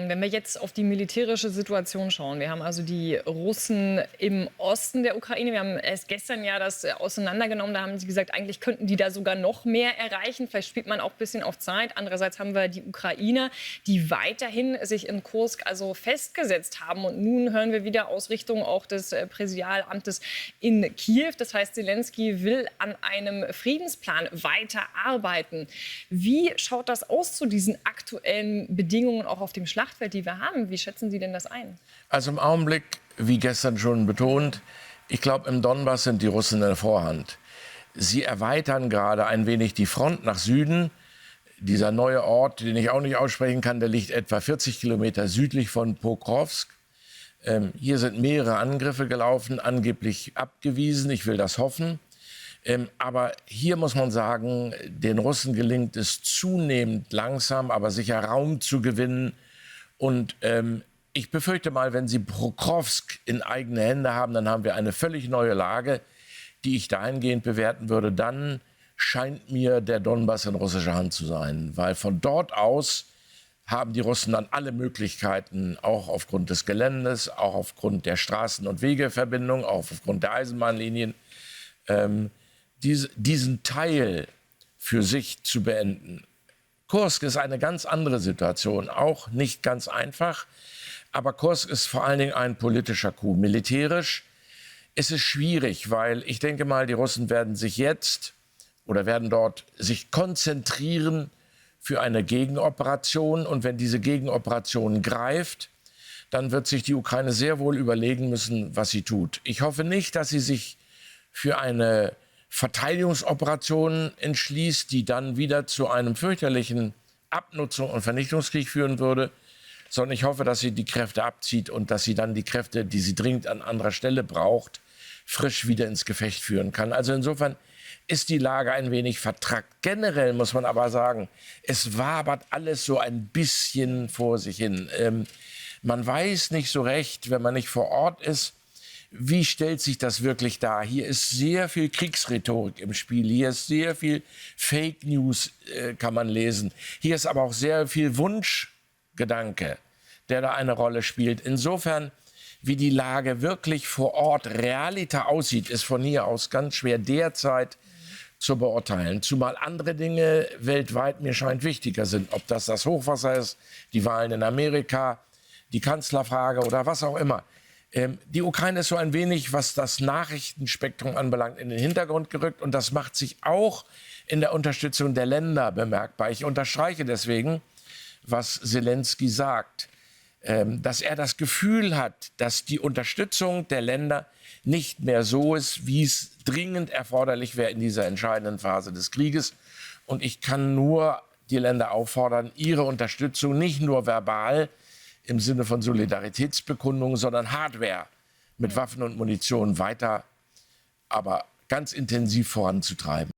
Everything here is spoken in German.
Wenn wir jetzt auf die militärische Situation schauen, wir haben also die Russen im Osten der Ukraine, wir haben erst gestern ja das auseinandergenommen, da haben sie gesagt, eigentlich könnten die da sogar noch mehr erreichen, vielleicht spielt man auch ein bisschen auf Zeit. Andererseits haben wir die Ukrainer, die weiterhin sich in Kursk also festgesetzt haben und nun hören wir wieder aus Richtung auch des Präsidialamtes in Kiew, das heißt, Zelensky will an einem Friedensplan weiterarbeiten. Wie schaut das aus zu diesen aktuellen Bedingungen auch auf dem Schlachtfeld, die wir haben? Wie schätzen Sie denn das ein? Also im Augenblick, wie gestern schon betont, ich glaube, im Donbass sind die Russen in der Vorhand. Sie erweitern gerade ein wenig die Front nach Süden. Dieser neue Ort, den ich auch nicht aussprechen kann, der liegt etwa 40 Kilometer südlich von Pokrovsk. Hier sind mehrere Angriffe gelaufen, angeblich abgewiesen. Ich will das hoffen. Aber hier muss man sagen, den Russen gelingt es zunehmend langsam, aber sicher Raum zu gewinnen. Und ich befürchte mal, wenn sie Pokrovsk in eigene Hände haben, dann haben wir eine völlig neue Lage, die ich dahingehend bewerten würde. Dann scheint mir der Donbass in russischer Hand zu sein, weil von dort aus haben die Russen dann alle Möglichkeiten, auch aufgrund des Geländes, auch aufgrund der Straßen- und Wegeverbindungen, auch aufgrund der Eisenbahnlinien, diesen Teil für sich zu beenden. Kursk ist eine ganz andere Situation, auch nicht ganz einfach. Aber Kursk ist vor allen Dingen ein politischer Coup. Militärisch ist es schwierig, weil ich denke mal, die Russen werden sich jetzt oder werden dort sich konzentrieren für eine Gegenoperation. Und wenn diese Gegenoperation greift, dann wird sich die Ukraine sehr wohl überlegen müssen, was sie tut. Ich hoffe nicht, dass sie sich für eine Verteidigungsoperation entschließt, die dann wieder zu einem fürchterlichen Abnutzung- und Vernichtungskrieg führen würde, sondern ich hoffe, dass sie die Kräfte abzieht und dass sie dann die Kräfte, die sie dringend an anderer Stelle braucht, frisch wieder ins Gefecht führen kann. Also insofern ist die Lage ein wenig vertrackt. Generell muss man aber sagen, es wabert alles so ein bisschen vor sich hin. Man weiß nicht so recht, wenn man nicht vor Ort ist, wie stellt sich das wirklich dar? Hier ist sehr viel Kriegsrhetorik im Spiel. Hier ist sehr viel Fake News, kann man lesen. Hier ist aber auch sehr viel Wunschgedanke, der da eine Rolle spielt. Insofern, wie die Lage wirklich vor Ort realiter aussieht, ist von hier aus ganz schwer derzeit zu beurteilen. Zumal andere Dinge weltweit mir scheint wichtiger sind. Ob das Hochwasser ist, die Wahlen in Amerika, die Kanzlerfrage oder was auch immer. Die Ukraine ist so ein wenig, was das Nachrichtenspektrum anbelangt, in den Hintergrund gerückt. Und das macht sich auch in der Unterstützung der Länder bemerkbar. Ich unterstreiche deswegen, was Zelensky sagt, dass er das Gefühl hat, dass die Unterstützung der Länder nicht mehr so ist, wie es dringend erforderlich wäre in dieser entscheidenden Phase des Krieges. Und ich kann nur die Länder auffordern, ihre Unterstützung nicht nur verbal im Sinne von Solidaritätsbekundungen, sondern Hardware mit Waffen und Munition weiter, aber ganz intensiv voranzutreiben.